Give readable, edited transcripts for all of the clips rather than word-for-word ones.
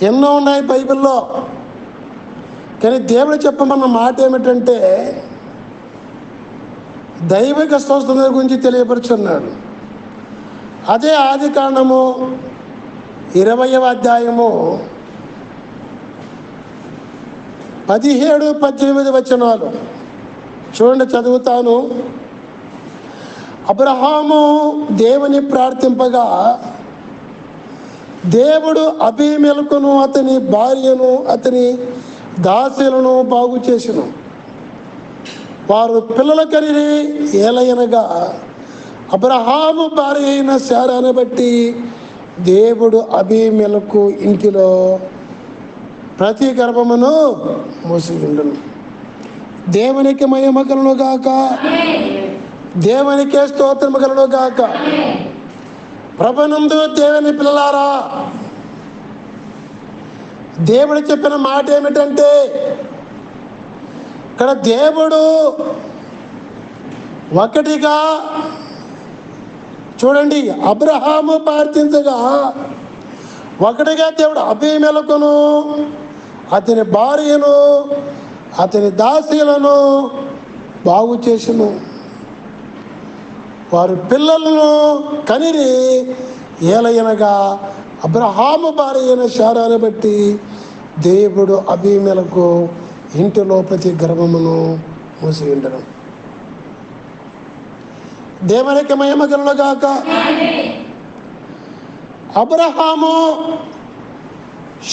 ఎన్నో ఉన్నాయి బైబిల్లో. కానీ దేవుడు చెప్పమన్న మాట ఏమిటంటే దైవిక స్వస్థత గురించి తెలియపరుచున్నాడు. అదే ఆదికాండము 20వ అధ్యాయము 17-18 వచనాలు చూడండి, చదువుతాను. అబ్రహాము దేవుని ప్రార్థింపగా దేవుడు అబీమెలకును అతని భార్యను అతని దాసులను బాగు చేసెను. వారు పిల్లల కనిరి. ఏలయనగా అబ్రహాము భార్య అయిన శారాను బట్టి దేవుడు అబీమెలకు ఇంటిలో ప్రతి గర్భమును మూసియుండును. దేవునికి మహిమ కలుగును గాక, దేవునికే స్తోత్రము కలుగును గాక. ప్రభునందు దేవుని పిల్లలారా, దేవుడు చెప్పిన మాట ఏమిటంటే ఇక్కడ దేవుడు ఒకటిగా చూడండి, అబ్రహాము ప్రార్థించగా ఒకటిగా దేవుడు అబీమెలకును అతని భార్యను అతని దాసీలను బాగు చేసెను. వారు పిల్లలను కనిరి. ఏలయనగా అబ్రహాము భార్య అయిన శారాను బట్టి దేవుడు అబీమెలకు ఇంటిలో ప్రతి గర్భమును మూసియుండెను. దేవునికి మహిమ కలుగును గాక. అబ్రహాము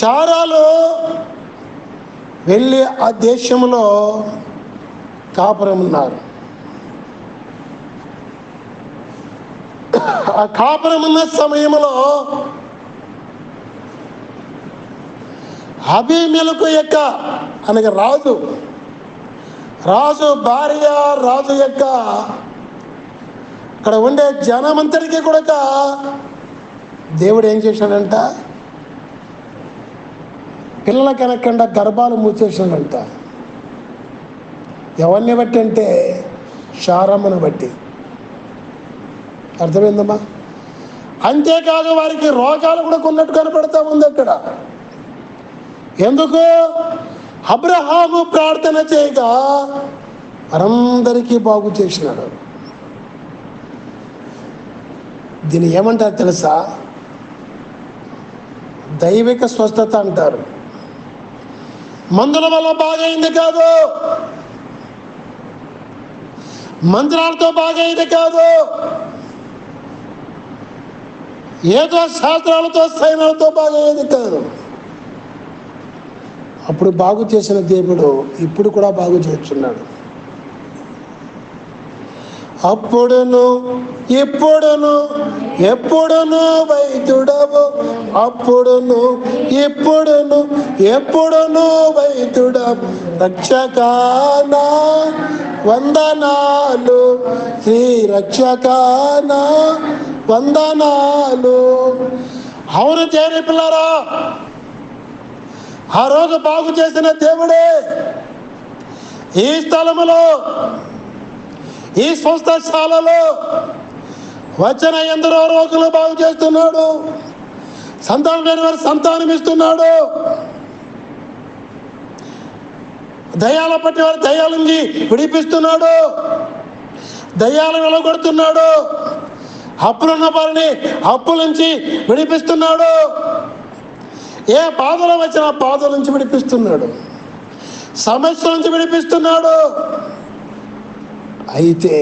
శారాలు వెళ్ళి ఆ దేశంలో కాపురం ఉన్నారు. ఆ కాపురం ఉన్న సమయంలో అబీమెలెకు యొక్క అనగా రాజు భార్య, రాజు యొక్క అక్కడ ఉండే జనమంతటికీ కూడా దేవుడు ఏం చేశాడంట, పిల్లల కనకుండా గర్భాలు మూసేసాడంట. ఎవరిని బట్టి అంటే శారమ్మను బట్టి. అర్థమైందమ్మా? అంతేకాదు వారికి రోగాలు కూడా కొన్నట్టు కనపడతా ఉంది అక్కడ. ఎందుకు? అబ్రహాము ప్రార్థన చేయగా వారందరికీ బాగు చేసినాడు. దీన్ని ఏమంటారు తెలుసా? దైవిక స్వస్థత అంటారు. మందుల వల్ల బాగైంది కాదు, మంత్రాలతో బాగైంది కాదు, ఏదో శాస్త్రాలతో సైన్యాలతో బాగయ్యేది కాదు. అప్పుడు బాగు చేసిన దేవుడు ఇప్పుడు కూడా బాగు చేస్తున్నాడు. అప్పుడును ఇప్పుడును ఎప్పుడును వైద్యుడవు, అప్పుడును ఇప్పుడును ఎప్పుడును వైద్యుడవు. రక్షకానా వందనాలు, శ్రీ రక్షకానా వందనాలు. అవును చేరి పిల్లరా, ఆ రోజు బాగు చేసిన దేవుడే ఈ స్థలములో, ఈ స్వస్థశాలలో వచ్చిన ఎందరో రోగులు బాగు చేస్తున్నాడు. సంతానం లేని వారు సంతానం ఇస్తున్నాడు. దయ్యాల పట్టి వారు దయ్యాల నుంచి విడిపిస్తున్నాడు. దయ్యాలను వెలగొడుతున్నాడు. అప్పులున్న వారిని అప్పుల నుంచి విడిపిస్తున్నాడు. ఏ బాధలు వచ్చినా బాధల నుంచి విడిపిస్తున్నాడు. సమస్యల నుంచి విడిపిస్తున్నాడు. అయితే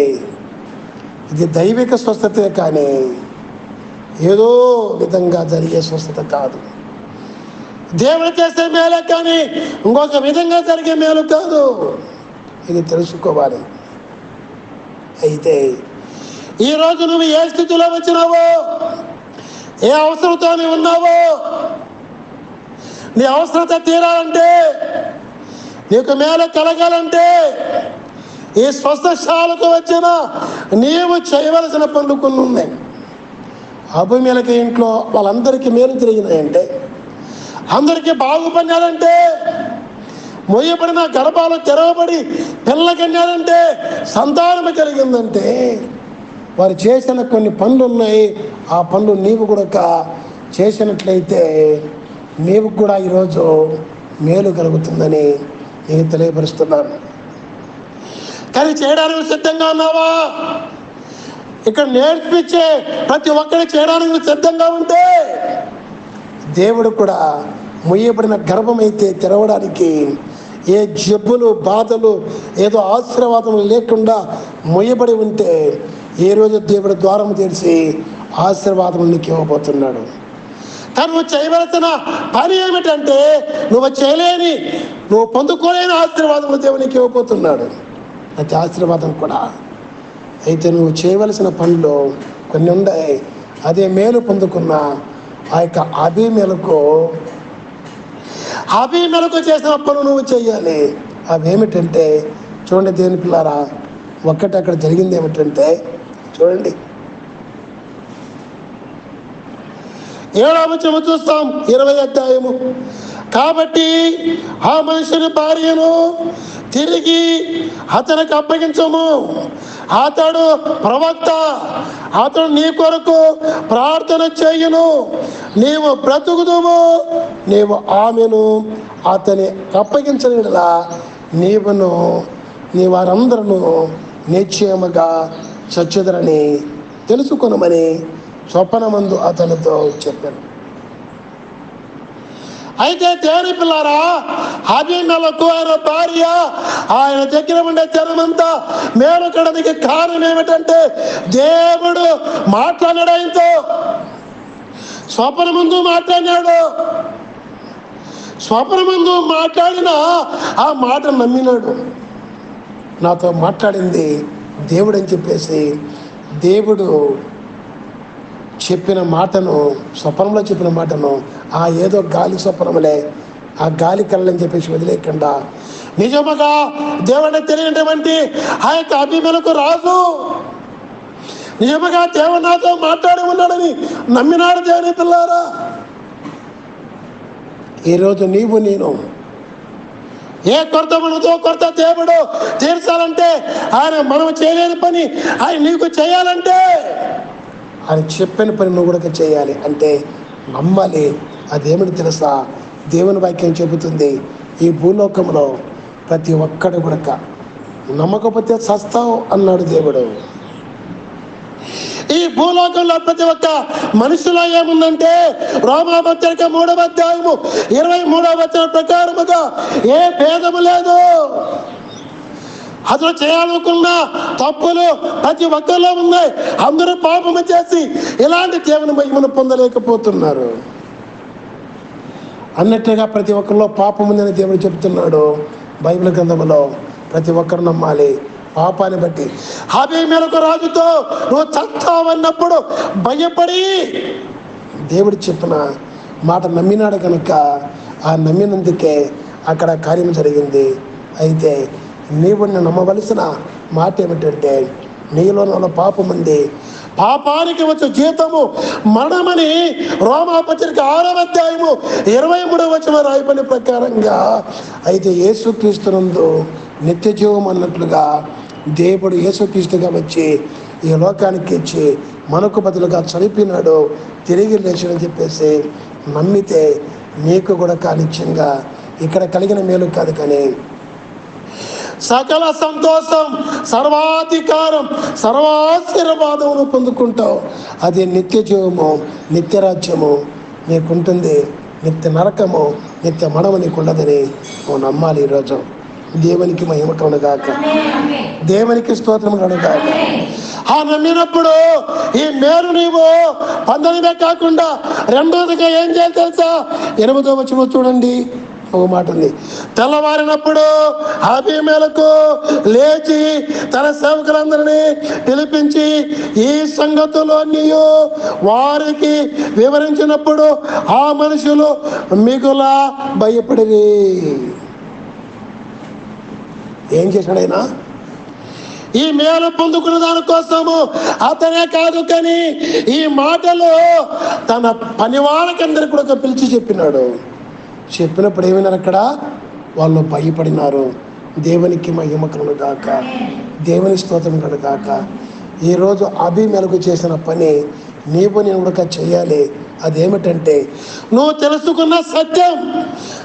ఇది దైవిక స్వస్థతే కానీ ఏదో విధంగా జరిగే స్వస్థత కాదు. దేవుడు చేసే మేలే కానీ ఇంకొక విధంగా జరిగే మేలు కాదు. ఇది తెలుసుకోవాలి. అయితే ఈరోజు నువ్వు ఏ స్థితిలో వచ్చినావో, ఏ అవసరంతో నువ్వు ఉన్నావో, నీ అవసరత తీరాలంటే, నీకు మేలు కలగాలంటే ఈ స్వస్థశాలకు వచ్చిన నీవు చేయవలసిన పనులు కొన్ని ఉన్నాయి. అబీమెలెకు ఇంట్లో వాళ్ళందరికీ మేలు జరిగినాయంటే, అందరికీ బాగుపడినారంటే, మొయ్యబడిన గర్భాలు తెరవబడి పిల్లకన్నారంటే, సంతానం కలిగిందంటే వారు చేసిన కొన్ని పనులు ఉన్నాయి. ఆ పనులు నీవు కూడా చేసినట్లయితే నీవు కూడా ఈరోజు మేలు కలుగుతుందని నేను తెలియపరుస్తున్నాను. కానీ చేయడానికి సిద్ధంగా ఉన్నావా? ఇక్కడ నేర్పించే ప్రతి ఒక్కరి చేయడానికి సిద్ధంగా ఉంటే దేవుడు కూడా ముయ్యబడిన గర్భం అయితే తెరవడానికి, ఏ జబ్బులు బాధలు ఏదో ఆశీర్వాదం లేకుండా ముయ్యబడి ఉంటే ఏ రోజు దేవుడు ద్వారం తెరిచి ఆశీర్వాదం నీకు ఇవ్వబోతున్నాడు. కానీ నువ్వు చేయవలసిన పని ఏమిటంటే నువ్వు పొందుకోలేని ఆశీర్వాదం దేవునికి ఇవ్వబోతున్నాడు. ప్రతి ఆశీర్వాదం కూడా అయితే నువ్వు చేయవలసిన పనులు కొన్ని ఉన్నాయి. అదే మేలు పొందుకున్న ఆ యొక్క అభిమేలకు చేసిన పనులు నువ్వు చేయాలి. అవేమిటంటే చూడండి దేవుని పిల్లారా, ఒక్కటి అక్కడ జరిగింది ఏమిటంటే చూడండి 7వ వచనం చూస్తాం, 20వ అధ్యాయము. కాబట్టి ఆ మనుషుని భార్యను తిరిగి అతనికి అప్పగించము, అతడు ప్రవక్త, అతడు నీ కొరకు ప్రార్థన చేయును, నీవు బ్రతుకుదువు. నీవు ఆమెను అతని అప్పగించలేలా నీవును నీ వారందరూ నిశ్చయముగా చచ్చుదరని తెలుసుకొనమని స్వప్నమందు అతనితో చెప్పాను. అయితే దేవుని పిల్లారా, అభిమేలకు ఆయన భార్య ఆయన దగ్గర ఉండే జనమంతా మేలుకడానికి కారణం ఏమిటంటే దేవుడు మాట్లాడాడు. ఆయనతో స్వప్నమందు మాట్లాడినాడు. స్వప్నమందు మాట్లాడిన ఆ మాట నమ్మినాడు. నాతో మాట్లాడింది దేవుడు అని చెప్పేసి దేవుడు చెప్పిన మాటను, స్వప్నంలో చెప్పిన మాటను ఏదో గాలి స్వప్నములే, ఆ గాలి కళ్ళని చెప్పేసి వదిలేకుండా నిజముగా దేవుడిని తెలియనటువంటి ఆ యొక్క అభిమేలకు రాజు నిజముగా దేవుడు నాతో మాట్లాడి ఉన్నాడని నమ్మినాడు. దేవుని పిల్లారా, ఈరోజు నీవు నేను ఏ కొరత మనతో కొరత దేవుడు తీర్చాలంటే మనం చేయలేని పని ఆయన నీకు చేయాలంటే ఆయన చెప్పిన పని నువ్వు కూడా చేయాలి. అంటే నమ్మాలి. అదేమిటి తెలుసా? దేవుని వాక్యం చెబుతుంది, ఈ భూలోకంలో ప్రతి ఒక్కడు కూడా నమ్మకపోతే చస్తావు అన్నాడు దేవుడు. ఈ భూలోకంలో ప్రతి ఒక్క మనుషులో ఏముందంటే రోమాపత్రిక 3వ అధ్యాయము 23వ వచనం ప్రకారముగా ఏ భేదము లేదు. అసలు చేయాలనుకున్న తప్పులు ప్రతి ఒక్కరిలో ఉన్నాయి. అందరూ పాపము చేసి ఇలాంటి దేవుని మహిమను పొందలేకపోతున్నారు. అన్నట్టుగా ప్రతి ఒక్కరిలో పాపం ఉందని దేవుడు చెబుతున్నాడు బైబిల్ గ్రంథంలో. ప్రతి ఒక్కరు నమ్మాలి. పాపాన్ని బట్టి అభిమేలకు రాజుతో నువ్వు చస్తావన్నప్పుడు భయపడి దేవుడు చెప్పిన మాట నమ్మినాడు కనుక ఆ నమ్మినందుకే అక్కడ కార్యం జరిగింది. అయితే నీవు నమ్మవలసిన మాట ఏమిటంటే నీలో పాపం ఉంది, పాపానికి వచ్చే జీతము మరణమని రోమాపత్రిక 6వ అధ్యాయము 23వ వచనం రాయబడిన ప్రకారంగా. అయితే యేసుక్రీస్తునందు నిత్య జీవం అన్నట్లుగా దేవుడు యేసుక్రీస్తుగా వచ్చి ఈ లోకానికి ఇచ్చి మనకు బదులుగా చనిపోయినాడు, తిరిగి లేచాడని చెప్పేసి నమ్మితే నీకు కూడా నిత్యంగా ఇక్కడ కలిగిన మేలు కాదు కానీ సకల సంతోషం, సర్వాధికారం, సర్వాశీర్వాదమును పొందుకుంటావు. అది నిత్య జీవము, నిత్య రాజ్యము నీకుంటుంది. నిత్య నరకము, నిత్య మడము నీకుండదని నువ్వు నమ్మాలి. ఈరోజు దేవునికి మహిమ కలుగుగాక, దేవునికి స్తోత్రం కలుగుగాక. ఆ నమ్మినప్పుడు ఈ మేలు నీవు పొందడమే కాకుండా రెండోదిగా ఏం చేయాలి తెలుసా? 8వ వచనం చూడండి, ఒక మాట ఉంది. తెల్లవారినప్పుడు అభిమేలకు లేచి తన సేవకులందరినీ పిలిపించి ఈ సంగతులన్నీ వారికి వివరించినప్పుడు ఆ మనుషులు మిగుల భయపడి. ఏం చేశాడైనా? ఈ మేలు పొందుకున్న దానికోసము అతనే కాదు కానీ ఈ మాటలు తన పని వాళ్ళకందరికీ కూడా పిలిచి చెప్పినాడు. చెప్పినప్పుడు ఏమైనారు? అక్కడ వాళ్ళు భయపడినారు. దేవునికి మహిమ కలుగుగాక, దేవుని స్తోత్రం కలుగుగాక. ఈరోజు అభిమేలకు చేసిన పని నీవు నేను కూడా చేయాలి. అదేమిటంటే, నువ్వు తెలుసుకున్న సత్యం,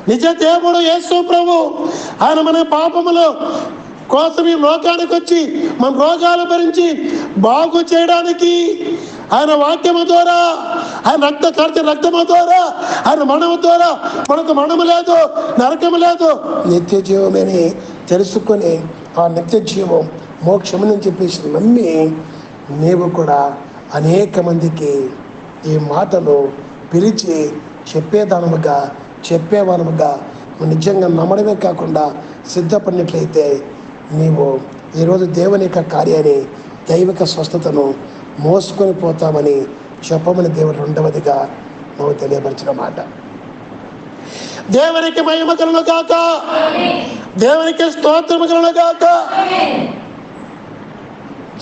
నిజ దేవుడు యేసు ప్రభు ఆయన మన పాపములు కోసం ఈ లోకానికి వచ్చి మన రోగాలు భరించి బాగు చేయడానికి ఆయన వాక్యము ద్వారా, ఆయన రక్తము ద్వారా, ఆయన మరణము ద్వారా మనకు మరణము లేదు, నరకము లేదు, నిత్య జీవమని తెలుసుకొని ఆ నిత్య జీవం మోక్షమని చెప్పేసి నమ్మి నీవు కూడా అనేక మందికి ఈ మాటలు పిలిచి చెప్పేవానముగా నిజంగా నమ్మడమే కాకుండా సిద్ధపడినట్లయితే నీవు ఈరోజు దేవుని యొక్క కార్యాన్ని, దైవిక స్వస్థతను మోసుకొని పోతామని చెప్పమని దేవుడు రెండవదిగా నువ్వు తెలియపరిచిన మాట. దేవునికి మహిమ కలుగును గాక, దేవునికి స్తోత్రము కలుగును గాక.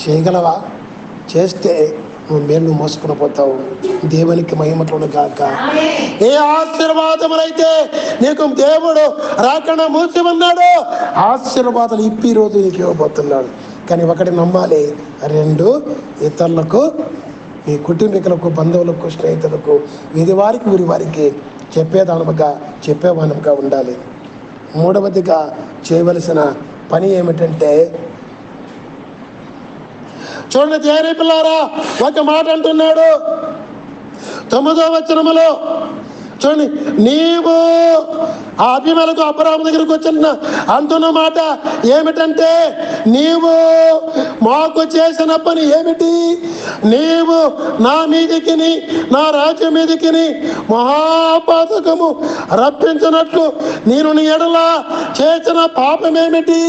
చేయగలవా? చేస్తే నువ్వు మేలు మోసుకుని పోతావు. దేవునికి మహిమ కలుగును గాక. ఏ ఆశీర్వాదములైతే నీకు దేవుడు రాకుండా మూసి ఉన్నాడు, ఆశీర్వాదాలు ఇప్పి రోజు నీకు ఇవ్వబోతున్నాడు. కానీ ఒకటి నమ్మాలి, రెండు ఇతరులకు, మీ కుటుంబీకులకు, బంధువులకు, స్నేహితులకు, వీరి వారికి ఊరి వారికి చెప్పేవానముగా ఉండాలి. మూడవదిగా చేయవలసిన పని ఏమిటంటే, చూడండి దేవుని పిల్లారా, ఒక మాట అంటున్నాడు 9వ వచనములో. చూడండి, నీవు ఆ అభిమేలకు అబ్రాహాము దగ్గరికి వచ్చిన అంటున్న మాట ఏమిటంటే, నీవు మాకు చేసిన పని ఏమిటి? నీవు నా మీదికి, నా రాజ్యం మీదికి మహాపాతకము రప్పించినట్లు నేను నీ ఎడల చేసిన పాపమేమిటి?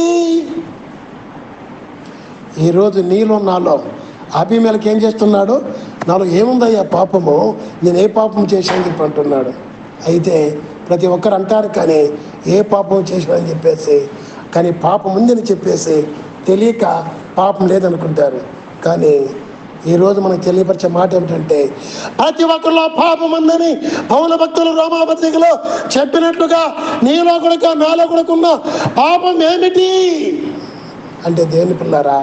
ఈరోజు నీలో నాలో అభిమేలకు ఏం చేస్తున్నాడు? నాలో ఏముందయ్యా పాపము, నేను ఏ పాపం చేశాను చెప్పి అంటున్నాడు. అయితే ప్రతి ఒక్కరు అంటారు, కానీ ఏ పాపం చేశానని చెప్పేసి, కానీ పాపం ఉందని చెప్పేసి తెలియక పాపం లేదనుకుంటారు. కానీ ఈరోజు మనకు తెలియపరిచే మాట ఏమిటంటే, ప్రతి ఒక్కరిలో పాపం ఉందని పౌల భక్తులు రోమాపత్రికలో చెప్పినట్లుగా నీలో కూడా నాలో కూడా ఉన్న పాపం ఏమిటి అంటే, దేవుని పిల్లారా,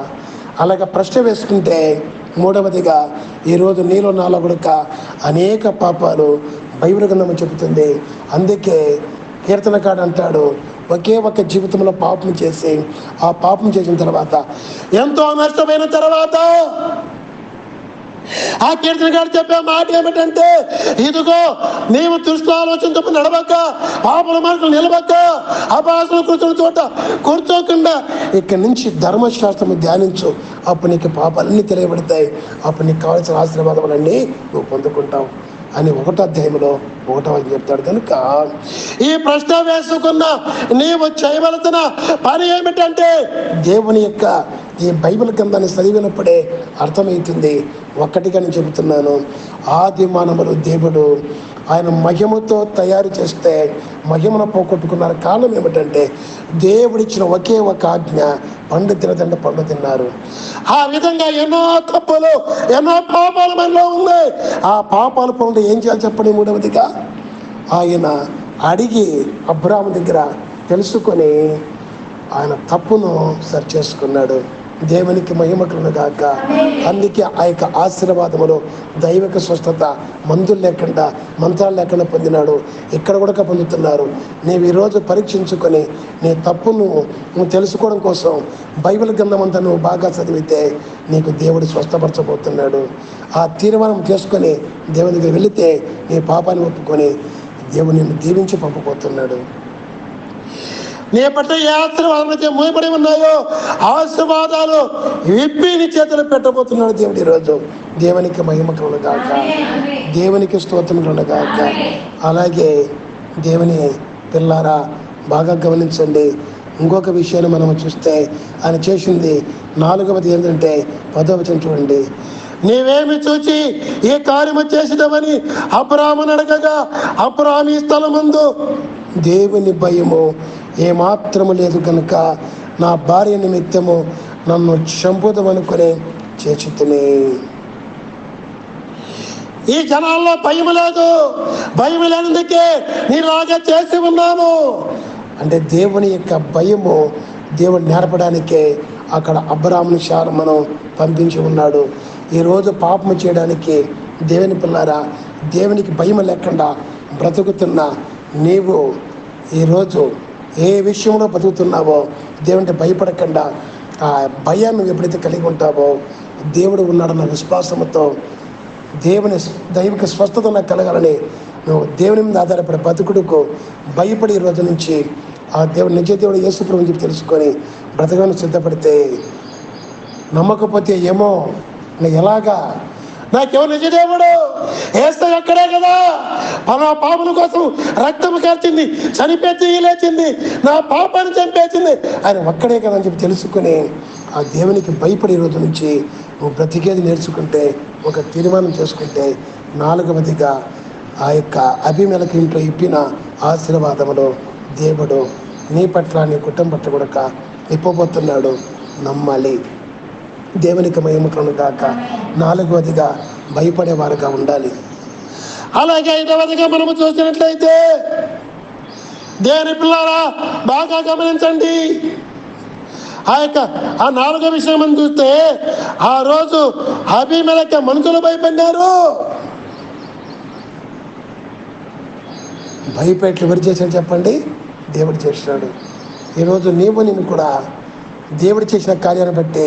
అలాగ ప్రశ్న వేసుకుంటే, మూడవదిగా ఈరోజు నీలో నాలో కూడా అనేక పాపాలు బైబిల్ గ్రంథం చెబుతుంది. అందుకే కీర్తనకాడు అంటాడు, ఒకే ఒక జీవితంలో పాపం చేసి, ఆ పాపం చేసిన తర్వాత ఎంతో నష్టమైన తర్వాత ఆ కీర్తనకాడు చెప్పే మాట ఏమిటంటే, ఇదిగో నీవు దుష్ట ఆలోచనతో నడవక, పాపల మార్గం నిలవక, అపాసన కూర్చున్న చోట కూర్చోకుండా ఇక్కడి నుంచి ధర్మశాస్త్రం ధ్యానించు. అప్పుడు నీకు పాపాలన్నీ తెలియబడతాయి. అప్పుడు నీకు కావాల్సిన ఆశీర్వాదాలన్నీ నువ్వు పొందుకుంటావు అని 1వ అధ్యాయంలో 1వ చెప్తాడు. కనుక ఈ ప్రశ్న వేసుకున్న నీవు చేయవలసిన పని ఏమిటంటే, దేవుని యొక్క ఈ బైబిల్ గ్రంథాన్ని చదివినప్పుడే అర్థమవుతుంది. ఒక్కటిగా నేను చెబుతున్నాను, ఆది మానవులు దేవుడు ఆయన మహిమతో తయారు చేస్తే మహిమను పోగొట్టుకున్నారు. కారణం ఏమిటంటే, దేవుడిచ్చిన ఒకే ఒక ఆజ్ఞ, పండు తినదంటే పండు తిన్నారు. ఆ విధంగా ఎన్నో తప్పులు, ఎన్నో పాపాలు మనలో ఉన్నాయి. ఆ పాపాలు పనులు ఏం చేయాలి చెప్పండి? మూడవదిగా ఆయన అడిగి అబ్రాహాము దగ్గర తెలుసుకొని ఆయన తప్పును సరి చేసుకున్నాడు. దేవునికి మహిమ కలుగును గాక. అందుకే ఆ యొక్క ఆశీర్వాదములు, దైవిక స్వస్థత మందులు లేకుండా, మంత్రాలు లేకుండా పొందినాడు. ఇక్కడ కూడా పొందుతున్నారు. నీవు ఈరోజు పరీక్షించుకొని నీ తప్పును నువ్వు తెలుసుకోవడం కోసం బైబిల్ గ్రంథం అంతా నువ్వు బాగా చదివితే నీకు దేవుడు స్వస్థపరచబోతున్నాడు. ఆ తీర్మానం చేసుకొని దేవుని దగ్గర వెళితే నీ పాపాన్ని ఒప్పుకొని దేవుడు నిన్ను దీవించి పంపబోతున్నాడు. నీ పట్ల ఏ ఆశీర్వాదాలు మూయబడి ఉన్నాయో ఆశీర్వాదాలు విప్పి నీ చేతులు పెట్టబోతున్నాడు దేవుడు ఈరోజు. దేవునికి మహిమ కలుగును గాక, దేవునికి స్తోత్రం కలుగును గాక. అలాగే దేవుని పిల్లారా, బాగా గమనించండి. ఇంకొక విషయాన్ని మనం చూస్తే ఆయన చేసింది 4వది ఏంటంటే 10వ వచనం చూడండి. నీవేమి చూచి ఈ కార్యము చేసినవని అబ్రాహామును అడగగా, అబ్రాహాము ఈ స్థలమందు దేవుని భయము ఏమాత్రము లేదు కనుక నా భార్య నిమిత్తము నన్ను చంపుదామనుకుని చేచుతుని. ఈ జనాల్లో భయం లేదు. భయం లేనందుకే నీలాగా చేసి ఉన్నాను అంటే దేవుని యొక్క భయము దేవుడు నేర్పడానికే అక్కడ అబ్రాహాముని మనం పంపించి ఉన్నాడు. ఈరోజు పాపము చేయడానికి దేవుని పిల్లారా, దేవునికి భయం లేకుండా బ్రతుకుతున్న నీవు ఈరోజు ఏ విషయంలో బతుకుతున్నావో దేవునికి భయపడకుండా ఆ భయాన్ని ఎప్పుడైతే కలిగి ఉంటావో దేవుడు ఉన్నాడన్న విశ్వాసంతో దైవిక స్వస్థత నాకు కలగాలని నువ్వు దేవుని మీద ఆధారపడి బతుకుడుకు భయపడి ఈ రోజు నుంచి ఆ నిజ దేవుడు యేసు ప్రభువుని చెప్పి తెలుసుకొని బ్రతకడానికి సిద్ధపడితే, నమ్మకపోతే ఏమో ఎలాగా నాకెవరు నిజ దేవుడు ఏస్తే అక్కడే కదా నా పాపల కోసం రక్తం కార్చింది, చనిపోతే లేచింది, నా పాపాన్ని చంపేసింది ఆయన ఒక్కడే కదా అని చెప్పి తెలుసుకుని ఆ దేవునికి భయపడే రోజు నుంచి నువ్వు బ్రతికేది నేర్చుకుంటే, ఒక తీర్మానం చేసుకుంటే, 4వదిగా ఆ యొక్క అభిమేలకు ఇంట్లో ఇప్పిన ఆశీర్వాదములు దేవుడు నీ పట్ల నీ కుటుంబం పట్ల కూడా ఇప్పబోతున్నాడు. నమ్మాలి. దేవునికి మహిమ కలుగును గాక. 4వదిగా భయపడేవారుగా ఉండాలి. అలాగే 5వదిగా మనము చూసినట్లయితే, దేవుని పిల్లారా బాగా గమనించండి. ఆ 4వ విషయం మనం చూస్తే, ఆ రోజు అబీమెలెకు మనుషులు భయపడ్డారు. భయపెట్లు ఎవరు చేశాడు చెప్పండి? దేవుడు చేసినాడు. ఈరోజు నేను కూడా దేవుడు చేసిన కార్యాన్ని బట్టి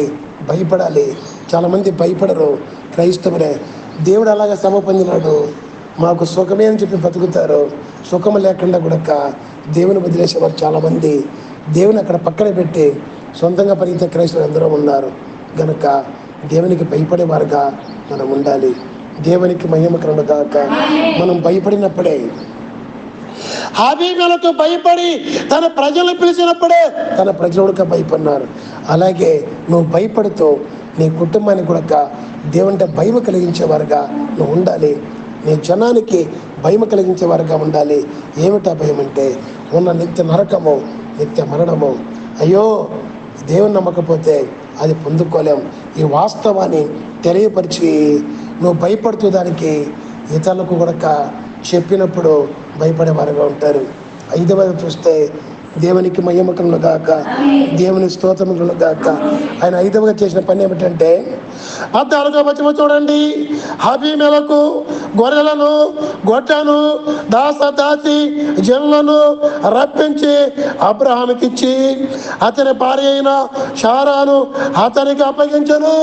భయపడాలి. చాలామంది భయపడరు, క్రైస్తవులే. దేవుడు అలాగా శ్రమ పొందినాడు, మాకు సుఖమే అని చెప్పి బతుకుతారు. సుఖం లేకుండా కూడా దేవుని వదిలేసేవారు చాలామంది. దేవుని అక్కడ పక్కన పెట్టి సొంతంగా పరిగెత్తే క్రైస్తవులు అందరూ ఉన్నారు. గనుక దేవునికి భయపడేవారుగా మనం ఉండాలి. దేవునికి మహిమ కలుగును గాక. మనం భయపడినప్పుడే, అబీమెలెకు భయపడి తన ప్రజలను పిలిచినప్పుడే తన ప్రజలకు భయపడినారు. అలాగే నువ్వు భయపడుతూ నీ కుటుంబానికి కూడా దేవుని భయం కలిగించేవారుగా నువ్వు ఉండాలి. నీ జనానికి భయం కలిగించేవారుగా ఉండాలి. ఏమిటా భయం అంటే, ఉన్న నిత్య నరకము, నిత్య మరణము. అయ్యో దేవుని నమ్మకపోతే అది పొందుకోలేం. ఈ వాస్తవాన్ని తెలియపరిచి నువ్వు భయపడుతూ దానికి ఇతరులకు కూడా చెప్పినప్పుడు భయపడేవారుగా ఉంటారు. 5వది చూస్తే, దేవునికి మహిమ కలుగును గాక. దేవుని స్తోత్రం కలుగును గాక. ఆయన 5వగా చేసిన పని ఏమిటంటే, 14వ వచనం చూడండి. అబీమెలెకు గొర్రెలను, గొడ్లను, దాసి జనులను రప్పించి అబ్రహాముకి ఇచ్చి అతని భార్య అయిన శారాను అతనికి అప్పగించెను.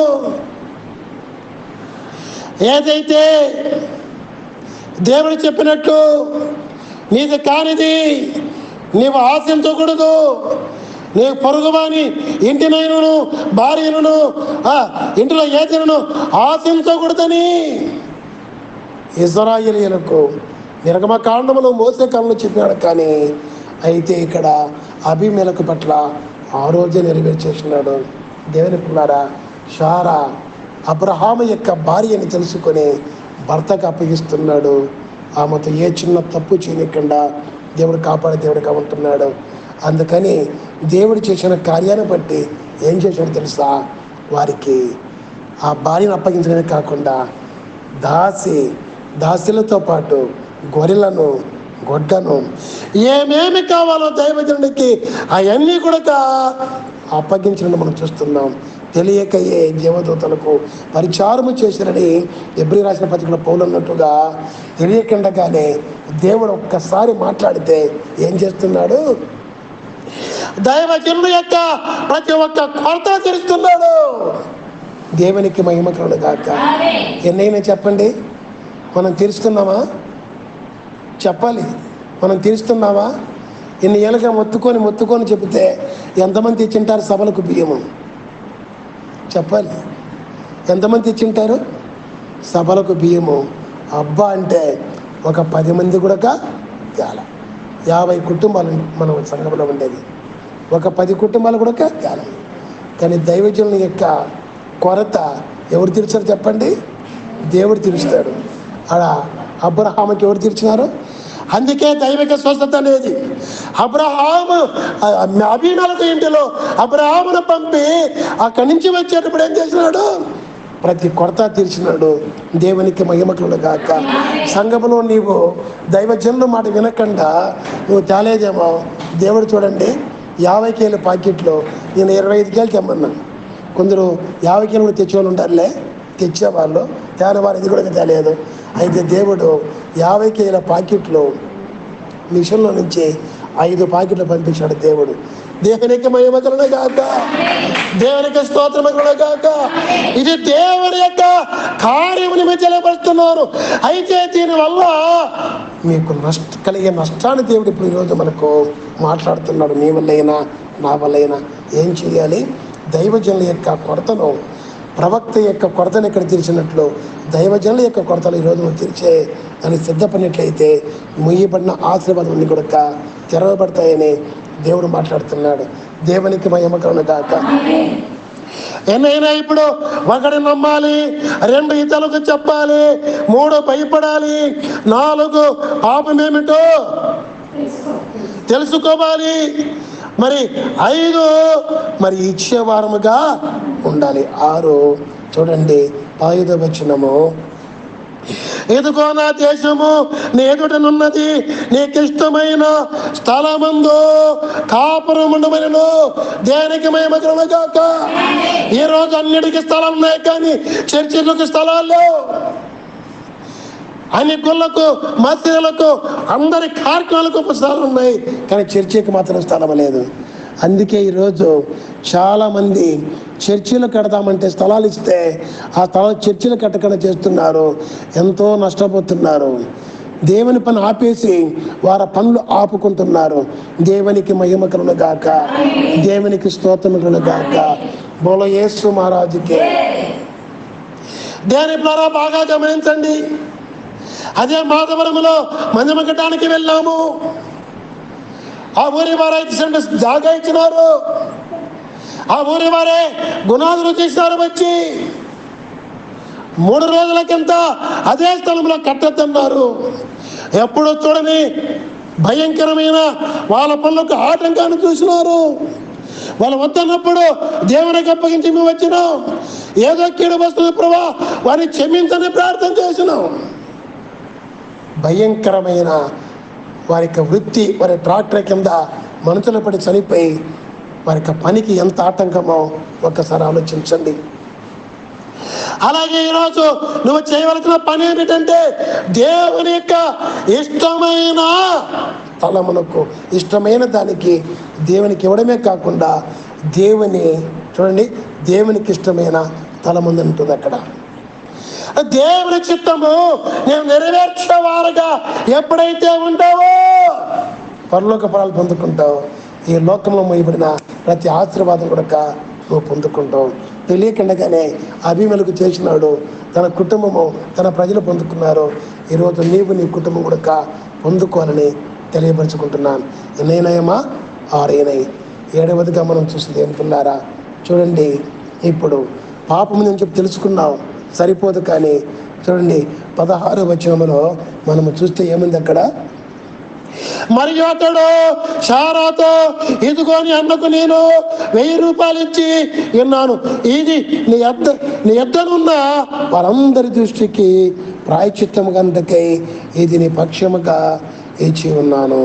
ఏదైతే దేవుడు చెప్పినట్లు నీది కానిది నీవు ఆశించకూడదు. నీ పొరుగువాని ఇంటినైనను భార్యను ఇంటిలో ఏదైనా ఆశించకూడదని ఇశ్రాయేలీయులకు నిర్గమకాండములో మోసే కాలంలో చెప్పినాడు. కానీ అయితే ఇక్కడ అబీమెలెకు పట్ల ఆ రోజే నెరవేర్చేసినాడు. దేవుని పిల్లారా, శారా అబ్రహాము యొక్క భార్యని తెలుసుకొని భర్తకు అప్పగిస్తున్నాడు. ఆమెతో ఏ చిన్న తప్పు చేయకుండా దేవుడు కాపాడే దేవుడిగా ఉంటున్నాడు. అందుకని దేవుడు చేసిన కార్యాన్ని బట్టి ఏం చేశాడు తెలుసా? వారికి ఆ భార్యను అప్పగించడమే కాకుండా దాసులతో పాటు గొర్రెలను, గొడ్డను, ఏమేమి కావాలో దైవజనుడికి అవన్నీ కూడా అప్పగించడం మనం చూస్తున్నాం. తెలియకయే దేవదూతలకు పరిచారము చేశారని ఎబ్రీ రాసిన పత్రికలో పౌలు అన్నట్టుగా, తెలియకుండగానే దేవుడు ఒక్కసారి మాట్లాడితే ఏం చేస్తున్నాడు? దైవజనుడు యొక్క ప్రతి ఒక్క కొరత తీరుస్తున్నాడు. దేవునికి మహిమ కలుగును గాక. ఎన్నైనా చెప్పండి, మనం తీరుస్తున్నామా? చెప్పాలి. మనం తీరుస్తున్నామా? ఎన్ని ఏళ్ళుగా మొత్తుకొని చెబితే ఎంతమంది తెచ్చింటారు సభలకు బియ్యము? చెప్పాలి. ఎంతమంది తెచ్చింటారు సభలకు బియ్యము? అబ్బా అంటే ఒక 10 మంది కూడా తేల. 50 కుటుంబాలు మన సంఘంలో ఉండేది, ఒక 10 కుటుంబాలు కూడా తేల. కానీ దైవజనుల యొక్క కొరత ఎవరు తీర్చారు చెప్పండి? దేవుడు తీరుస్తాడు. అలా అబ్రహాముకి ఎవరు తీర్చినారు? అందుకే దైవిక స్వస్థత అనేది అబ్రహాము అబీమెలెకు ఇంటిలో అబ్రహామును పంపి అక్కడి నుంచి వచ్చేటప్పుడు ఏం చేసినాడు? ప్రతి కొరత తీర్చినాడు. దేవునికి మహిమ కలుగును గాక. సంఘములో నీవు దైవజనుల మాట వినకుండా నువ్వు తేలేదేమో. దేవుడు చూడండి, 50 కేలు ప్యాకెట్లో నేను 25 కేలు తెమ్మన్నాను. కొందరు 50 కేలు కూడా తెచ్చేవాళ్ళు ఉంటారులే, తెచ్చేవాళ్ళు తేని వారు ఇది కూడా తెలియదు. అయితే దేవుడు 50 కేజీల పాకెట్లు మిషన్లో నుంచి 5 పాకెట్లు పంపించాడు దేవుడు. దేవునికి మహిమ కలుగును గాక, దేవునికి స్తోత్రం కలుగును గాక. ఇది దేవుని యొక్క కార్యముని మీరు తెలియపరుస్తున్నారు. అయితే దీనివల్ల మీకు కలిగే నష్టాన్ని దేవుడు ఇప్పుడు ఈరోజు మనకు మాట్లాడుతున్నాడు. నీ వల్లైనా నా వల్లైనా ఏం చేయాలి? దైవజనుల యొక్క కొరతను, ప్రవక్త యొక్క కొరతను ఇక్కడ తీర్చినట్లు దైవజనుల యొక్క కొరతలు ఈరోజు నువ్వు తీర్చే అని సిద్ధపడినట్లయితే ముయ్యబడిన ఆశీర్వాదాలన్నీ కూడా తెరవబడతాయని దేవుడు మాట్లాడుతున్నాడు. దేవునికి మహిమ కలుగును గాక. ఎన్నైనా ఇప్పుడు 1 నమ్మాలి, 2 ఇతరులకు చెప్పాలి, 3 భయపడాలి, 4 పాపమేమిటో తెలుసుకోవాలి, మరి 5 మరి ఇచ్చేవారముగా ఉండాలి. 6 చూడండి 5వ వచనము, ఇదిగో నా దేశము నీ ఎదుటనున్నది, నీకిష్టమైన స్థలమందు కాపురముండమనెను. దేనికి మహిమ కలుగును గాక. ఈరోజు అన్నిటికీ స్థలాలు ఉన్నాయి, కానీ చర్చిలకు స్థలాలు లేవు. అన్ని గుళ్ళకు, మసీదులకు, అందరి కార్యక్రమాలకు స్థలాలు ఉన్నాయి, కానీ చర్చికి మాత్రం స్థలం లేదు. అందుకే ఈరోజు చాలామంది చర్చిలు కడతామంటే స్థలాలు ఇస్తే ఆ స్థలాలు చర్చిలు కట్టకుండా చేస్తున్నారు, ఎంతో నష్టపోతున్నారు. దేవుని పని ఆపేసి వారి పనులు ఆపుకుంటున్నారు. దేవునికి మహిమ కలుగును గాక, దేవునికి స్తోత్రం కలుగును గాక. బోలో యేసు మహారాజుకి. దేని ద్వారా బాగా గమనించండి. అదే మాధవరములో మందిరం కట్టడానికి వెళ్ళాము. ఆ ఊరి వారు 5 సెంట్లు జాగా ఇచ్చినారు. ఆ ఊరి వారే గుణాదులు చేసినారు. వచ్చి 3 రోజుల కింద అదే స్థలంలో కట్టద్దన్నారు. ఎప్పుడు చూడని భయంకరమైన వాళ్ళ పనులకు ఆటంకాన్ని చూసినారు. వాళ్ళు వద్దన్నప్పుడు దేవునికి అప్పగించి మేము వచ్చినాం. ఏదో కీడు వస్తుంది ప్రభా, వారిని క్షమించని ప్రార్థన చేసినాం. భయంకరమైన వారి యొక్క వృత్తి, వారి ట్రాక్టర్ కింద మనుషులు పడి చనిపోయి వారి యొక్క పనికి ఎంత ఆటంకమో ఒక్కసారి ఆలోచించండి. అలాగే ఈరోజు నువ్వు చేయవలసిన పని ఏమిటంటే దేవుని యొక్క ఇష్టమైన తలమునకు, ఇష్టమైన దానికి దేవునికి ఇవ్వడమే కాకుండా దేవుని చూడండి, దేవునికి ఇష్టమైన తలముందు ఉంటుంది. అక్కడ దేవుని చిత్తము నేను నెరవేర్చేవారుగా ఎప్పుడైతే ఉంటావో పరలోక ఫలాలు పొందుకుంటావు. ఈ లోకంలో మొయ్యబడిన ప్రతి ఆశీర్వాదం కూడా నువ్వు పొందుకుంటావు. తెలియకుండానే అభిమేలకు చేసినాడు, తన కుటుంబము తన ప్రజలు పొందుకున్నారు. ఈరోజు నీవు నీ కుటుంబం కూడా పొందుకోవాలని తెలియపరుచుకుంటున్నాను. ఎన్నైనాయమా 6 7వదిగా మనం చూసింది ఏం పిల్లారా చూడండి. ఇప్పుడు పాపం అని చెప్పి తెలుసుకున్నావు, సరిపోదు. కానీ చూడండి 16వ వచనంలో మనము చూస్తే ఏముంది అక్కడ, మరియు అతడు శారాతో ఇదిగో నీ అన్నకు నేను 1000 రూపాయలు ఇచ్చి ఉన్నాను. ఇది నీ యొద్దనున్న వారందరి దృష్టికి ప్రాయశ్చిత్తము గంటకై ఇది నీ పక్షముగా ఇచ్చి ఉన్నాను.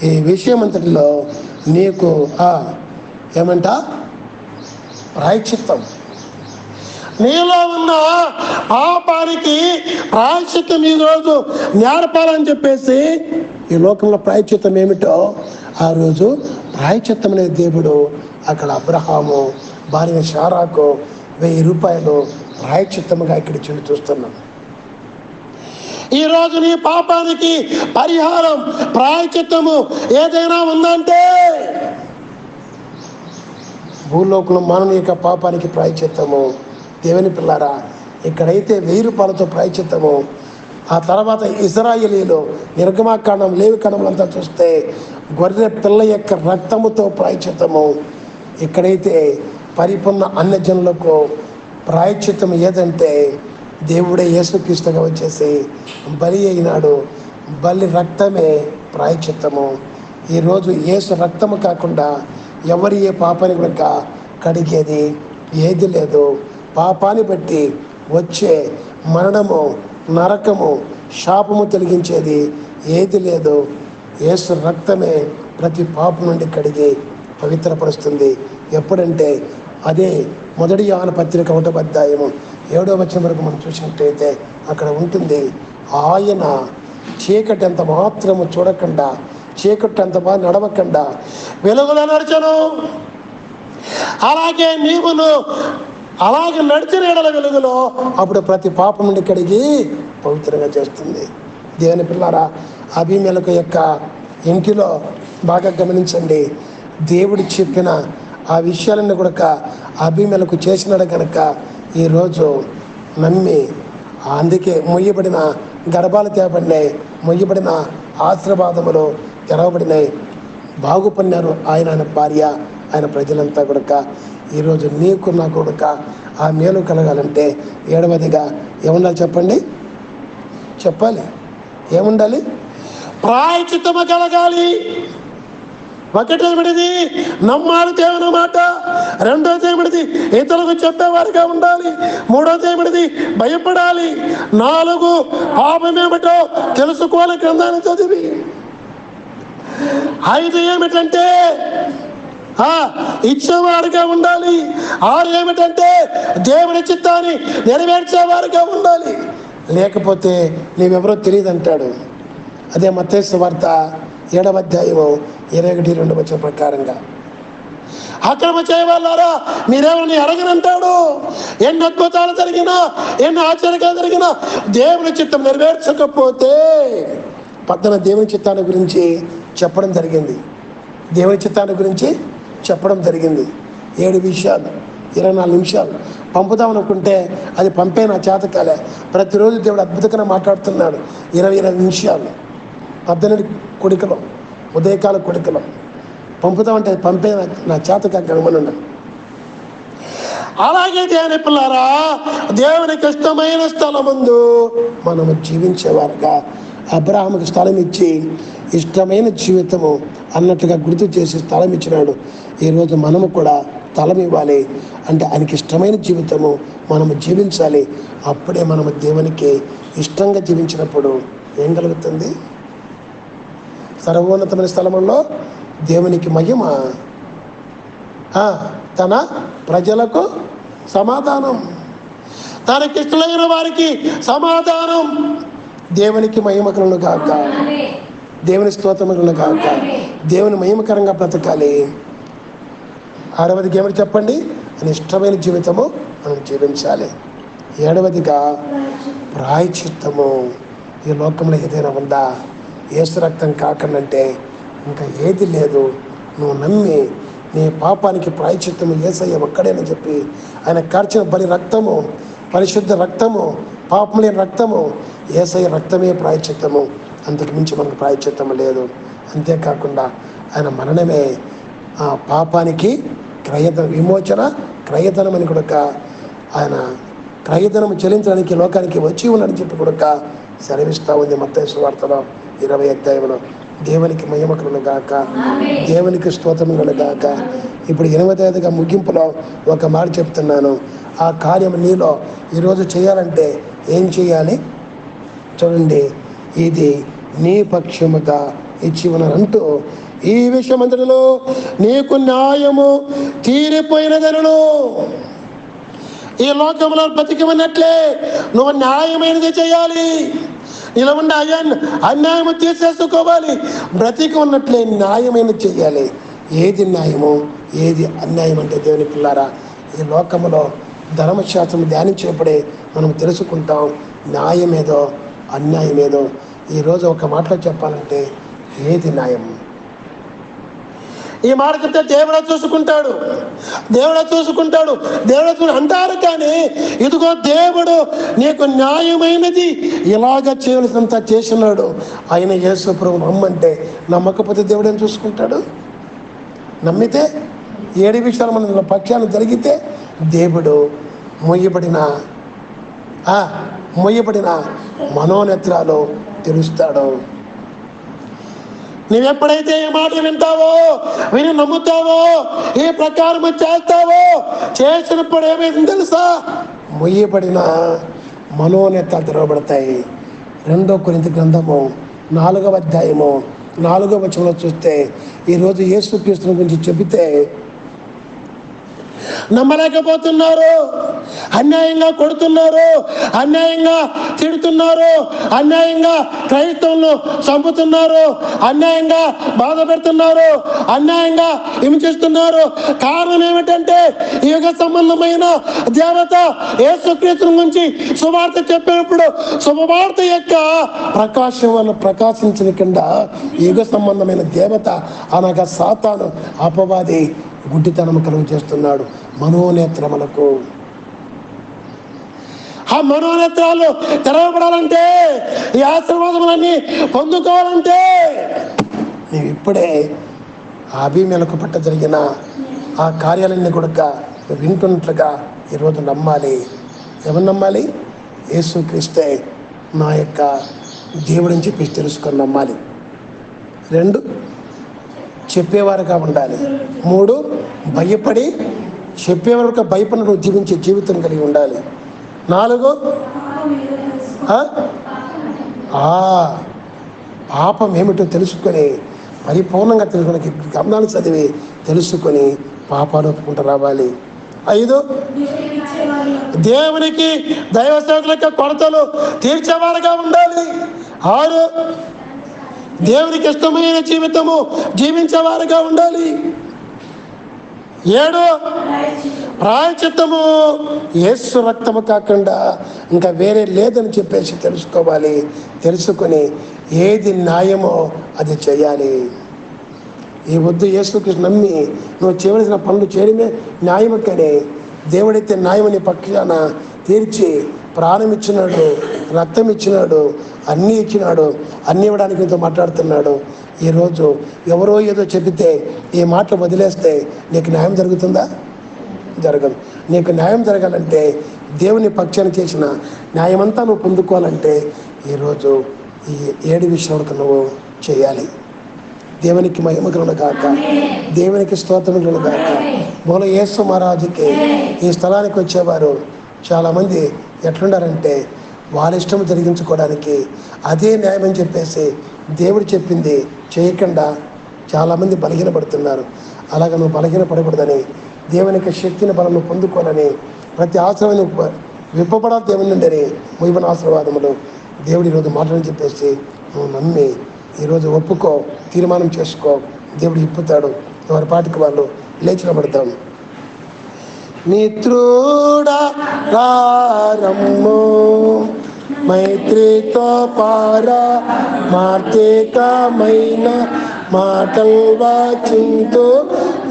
ఈ విషయం అంతటిలో నీకు ఏమంట ప్రాయశ్చిత్తం, నీలో ఉన్న పాపానికి ప్రాయశ్చిత్తం ఈరోజు నేర్పాలని చెప్పేసి ఈ లోకంలో ప్రాయశ్చిత్తం ఏమిటో ఆ రోజు ప్రాయశ్చిత్తం అనే దేవుడు అక్కడ అబ్రహాము భార్య శారాకు 1000 రూపాయలు ప్రాయశ్చిత్తముగా ఇక్కడ చెడు చూస్తున్నాం. ఈరోజు నీ పాపానికి పరిహారం, ప్రాయశ్చిత్తము ఏదైనా ఉందంటే భూలోకంలో మానవ యొక్క పాపానికి ప్రాయశ్చిత్తము దేవుని పిల్లారా ఇక్కడైతే 1000 రూపాయలతో ప్రాయశ్చిత్తము. ఆ తర్వాత ఇశ్రాయేలీయులు నిర్గమాకాండం లేవికాండంలంతా చూస్తే గొర్రె పిల్ల యొక్క రక్తముతో ప్రాయశ్చిత్తము. ఇక్కడైతే పరిపూర్ణ అన్యజనులకు ప్రాయశ్చిత్తం ఏదంటే దేవుడే యేసుక్రీస్తుగా వచ్చేసి బలి అయినాడు. బలి రక్తమే ప్రాయశ్చిత్తము. ఈరోజు యేసు రక్తము కాకుండా ఎవరి ఏ పాపాన్ని కూడా కడిగేది ఏది లేదు. పాపాన్ని బట్టి వచ్చే మరణము, నరకము, శాపము తొలగించేది ఏది లేదు. యేసు రక్తమే ప్రతి పాపం నుండి కడిగి పవిత్రపరుస్తుంది. ఎప్పుడంటే అదే 1 యోహాను పత్రిక 1వ అధ్యాయము 7వ వచనం వరకు మనం చూసినట్టయితే అక్కడ ఉంటుంది, ఆయన చీకటి అంత మాత్రము చూడకుండా, చీకటి అంత బాగా నడవకుండా వెలుగులో నడిచను. అలాగే నీవును అలాగే నడిచిన ఎడల వెలుగులో అప్పుడు ప్రతి పాపం నుండి కడిగి పవిత్రంగా చేస్తుంది. దేవుని పిల్లారా, అబీమెలెకు యొక్క ఇంటిలో బాగా గమనించండి. దేవుడు చెప్పిన ఆ విషయాలన్నీ కూడా అబీమెలెకు చేసినాడు కనుక ఈరోజు నమ్మి, అందుకే మొయ్యబడిన గర్భాలు తేబడినాయి, మొయ్యబడిన ఆశీర్వాదములు తెరవబడినాయి, బాగుపడినారు ఆయన భార్య, ఆయన ప్రజలంతా కూడా. ఈరోజు నీకు నా కొడుక ఆ మేలు కలగాలంటే 7వదిగా ఏముండాలి చెప్పండి? చెప్పాలి. ఏముండాలి? ప్రాయశ్చిత్తము కలగాలి. 1 నమ్మాలి దేవుని మాట. 2 ఇతరులకు చెప్పేవారిగా ఉండాలి. 3 భయపడాలి. 4 పాపమేమిటో తెలుసుకోవాలి గ్రంథాన్ని చదివి. 5 ఏమిటంటే ఇచ్చేవారుగా ఉండాలి. 6 ఏమిటంటే దేవుని చిత్తాన్ని నెరవేర్చేవారుగా ఉండాలి. లేకపోతే నీవెవరో తెలియదు అంటాడు. అదే మత్తయి సువార్త 7వ అధ్యాయము 21-22 ప్రకారంగా. అక్రమ చేయవాళ్ళారా మీరేమని అడగనంటాడు. ఎన్ని అద్భుతాలు జరిగినా, ఎన్ని ఆశ్చర్యాలు జరిగినా దేవుని చిత్తం నెరవేర్చకపోతే దేవుని చిత్తాన్ని గురించి చెప్పడం జరిగింది. దేవుని చిత్తాన్ని గురించి చెప్పడం జరిగింది. 7 విషయాలు 24 నిమిషాలు పంపుదామనుకుంటే అది పంపే నా చేతకాలే. ప్రతిరోజు దేవుడు అద్భుతంగా మాట్లాడుతున్నాడు. 20 నిమిషాలు 18 కొడికలు, ఉదయకాల కొడికలు పంపుదామంటే అది పంపే నా చేతకా గమనండి. అలాగే దేవుని పిల్లారా, దేవునికి ఇష్టమైన స్థలం ముందు మనము జీవించేవారుగా అబ్రహాముకి స్థలం ఇచ్చి ఇష్టమైన జీవితము అన్నట్టుగా గుర్తు చేసి స్థలం ఇచ్చినాడు. ఈరోజు మనము కూడా స్థలం ఇవ్వాలి. అంటే ఆయనకి ఇష్టమైన జీవితము మనము జీవించాలి. అప్పుడే మనము దేవునికి ఇష్టంగా జీవించినప్పుడు ఏం కలుగుతుంది? సర్వోన్నతమైన స్థలంలో దేవునికి మహిమ, తన ప్రజలకు సమాధానం, తనకిష్టమైన వారికి సమాధానం. దేవునికి మహిమకరణ కాక, దేవుని స్తోత్రములను కాక, దేవుని మహిమకరంగా బ్రతకాలి. 6వదిగా ఏమిటి చెప్పండి? అని ఇష్టమైన జీవితము మనం జీవించాలి. 7వదిగా ప్రాయశ్చిత్తము. ఈ లోకంలో ఏదైనా ఉందా? యేసు రక్తం కాకనంటే ఇంకా ఏది లేదు. నువ్వు నమ్మి నీ పాపానికి ప్రాయశ్చిత్తము యేసయ్య ఒక్కడేనని చెప్పి ఆయన కార్చిన బలి రక్తము, పరిశుద్ధ రక్తము, పాపం లేని రక్తము, యేసయ్య రక్తమే ప్రాయశ్చిత్తము. అంతకు మించి మనకు ప్రాయశ్చిత్తము లేదు. అంతేకాకుండా ఆయన మరణమే పాపానికి విమోచన క్రయధనం అని కూడా, ఆయన క్రయధనము చెల్లించడానికి లోకానికి వచ్చి ఉన్నాడని చెప్పి కూడా సెలవిస్తూ ఉంది మత్తయి సువార్తలో 20వ అధ్యాయంలో. దేవునికి మహిమకరులు గాక, దేవునికి స్తోత్రములు గాక. ఇప్పుడు 8వదిగా ముగింపులో ఒక మాట చెప్తున్నాను. ఆ కార్యం నీలో ఈరోజు చేయాలంటే ఏం చేయాలి చూడండి. ఇది నీ పక్షముగా ఇచ్చి ఉన్నానంటూ ఈ విషయమంతటిలో నీకు న్యాయము తీరిపోయినదను. ఈ లోకంలో బతికి ఉన్నట్లే నువ్వు న్యాయమైనది చేయాలి. ఇలా ఉండి అన్యాయము తీసేసుకోవాలి. బ్రతికి ఉన్నట్లే న్యాయమైనది చేయాలి. ఏది న్యాయము, ఏది అన్యాయం అంటే దేవుని పిల్లారా, ఈ లోకంలో ధర్మశాస్త్రం ధ్యానించేప్పుడే మనం తెలుసుకుంటాం న్యాయమేదో అన్యాయమేదో. ఈరోజు ఒక మాటలో చెప్పాలంటే ఏది న్యాయం? ఈ మాట చెప్తే దేవుడే చూసుకుంటాడు, దేవుడే చూసుకుంటాడు, దేవుడే అంటారు. కానీ ఇదిగో దేవుడు నీకు న్యాయమైనది ఇలాగ చేయవలసినంత చేసినాడు. ఆయన యేసు ప్రభువు నమ్మంటే, నమ్మకపోతే దేవుడు ఏం చూసుకుంటాడు? నమ్మితే 7 విషయాలు మన పక్షాలు జరిగితే దేవుడు మొయ్యబడిన మనోనేత్రాలు తెరుస్తాడు. నువ్వెప్పుడైతే ఈ మాట వింటావో, విని నమ్ముతావో, ఈ ప్రకారం చేస్తావో, చేసినప్పుడు ఏమైంది తెలుసా? మొయ్యబడిన మనోనేత్రాలు తెరవబడతాయి. 2 కొరింథీ గ్రంథము 4వ అధ్యాయము 4వ వచనంలో చూస్తే ఈరోజు యేసుక్రీస్తు గురించి చెబితే నమ్మలేకపోతున్నారు. అన్యాయంగా కొడుతున్నారు, అన్యాయంగా తిడుతున్నారు, అన్యాయంగా క్రైస్తవులను చంపుతున్నారు, అన్యాయంగా బాధ పెడుతున్నారు, అన్యాయంగా హింసిస్తున్నారు. కారణం ఏమిటంటే ఈ యుగ సంబంధమైన దేవత యేసుక్రీస్తు గురించి సువార్త చెప్పినప్పుడు శుభవార్త యొక్క ప్రకాశం వల్ల ప్రకాశించకుండా యుగ సంబంధమైన దేవత అనగా సాతాను అపవాది గుడ్డితనం కలుగు చేస్తున్నాడు మనోనేత్రములకు. ఆ మనోనేత్రాలు తెరవబడాలంటే, ఈ ఆశీర్వాదములన్నీ పొందుకోవాలంటే నీవు ఇప్పుడే ఆ అభిమేలకు పట్ట జరిగిన ఆ కార్యాలన్నీ కూడా వింటున్నట్లుగా ఈరోజు నమ్మాలి. ఎవరు నమ్మాలి? యేసుక్రీస్తే నా యొక్క దేవుడని చెప్పి తెలుసుకొని నమ్మాలి. 2, చెప్పేవారుగా ఉండాలి. 3, భయపడి చెప్పేవారుగా భయపడి నువ్వు జీవించే జీవితం కలిగి ఉండాలి. 4, పాపం ఏమిటో తెలుసుకొని పరిపూర్ణంగా తెలుసుకొని గమనాలు చదివి తెలుసుకొని పాపాలు ఒప్పుకుంటూ రావాలి. 5, దేవునికి దైవ సేవకుల యొక్క కొరతలు తీర్చేవారుగా ఉండాలి. 6, దేవునికి ఇష్టమైన జీవితము జీవించేవారుగా ఉండాలి. 7, ప్రాయశ్చిత్తము యేసు రక్తము కాకుండా ఇంకా వేరే లేదని చెప్పేసి తెలుసుకోవాలి. తెలుసుకొని ఏది న్యాయమో అది చేయాలి. ఈ వద్దు యేసుక్రీస్తు నమ్మి నువ్వు చేయవలసిన పనులు చేయడమే న్యాయము. కానీ దేవుడైతే న్యాయమని పక్షాన తీర్చి ప్రాణం ఇచ్చినాడు, రక్తం ఇచ్చినాడు, అన్నీ ఇచ్చినాడు, అన్నీ ఇవ్వడానికి నీతో మాట్లాడుతున్నాడు. ఈరోజు ఎవరో ఏదో చెబితే ఈ మాటలు వదిలేస్తే నీకు న్యాయం జరుగుతుందా? జరగదు. నీకు న్యాయం జరగాలంటే దేవుని పక్షాన్ని చేసిన న్యాయమంతా నువ్వు పొందుకోవాలంటే ఈరోజు ఈ 7 విషయాలకు నువ్వు చేయాలి. దేవునికి మహిమ కలుగును గాక, దేవునికి స్తోత్రం కలుగును గాక. మూల యేసు మహారాజుకి ఈ స్థలానికి వచ్చేవారు చాలామంది ఎట్లుండారంటే వాళ్ళ ఇష్టం జరిగించుకోవడానికి అదే న్యాయం అని చెప్పేసి దేవుడు చెప్పింది చేయకుండా చాలామంది బలహీనపడుతున్నారు. అలాగ నువ్వు బలహీనపడకూడదని, దేవునికి శక్తిని బలను పొందుకోవాలని, ప్రతి ఆశ్రమాన్ని విప్పబడాలి దేవుని నుండి ముగిన ఆశీర్వాదములు దేవుడు ఈరోజు మాటలని చెప్పేసి నువ్వు నమ్మి ఈరోజు ఒప్పుకో, తీర్మానం చేసుకో. దేవుడు ఇప్పుతాడు. ఎవరి పాటికి వాళ్ళు లేచి నిలబడతాం. మిత్రుడా రమ్ము మైత్రితో పారా మార్తికమైన మాటలు వాచింతు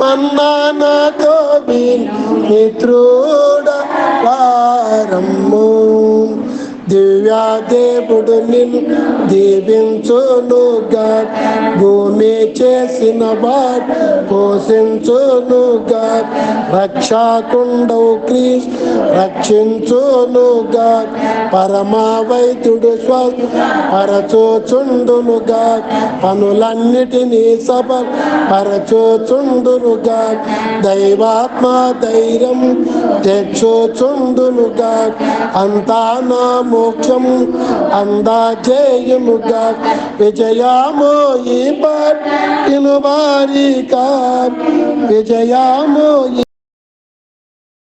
మన్నాతో మిత్రుడా రమ్ము దివ్యా దేవుడు నిన్ను దీవించునుగా, భూమి చేసిన వాడు పోషించునుగా, రక్షకుండవు క్రీస్తు రక్షించునుగా, పరమా వైద్యుడు పరచుచుండునుగా, పనులన్నిటినీ పరచుచుండునుగా, దైవాత్మ ధైర్యం తెచ్చుచుండునుగా, అంతా నా మోక్షము అందజేయునుగా, విజయము ఈ పాటిను వారికా, విజయము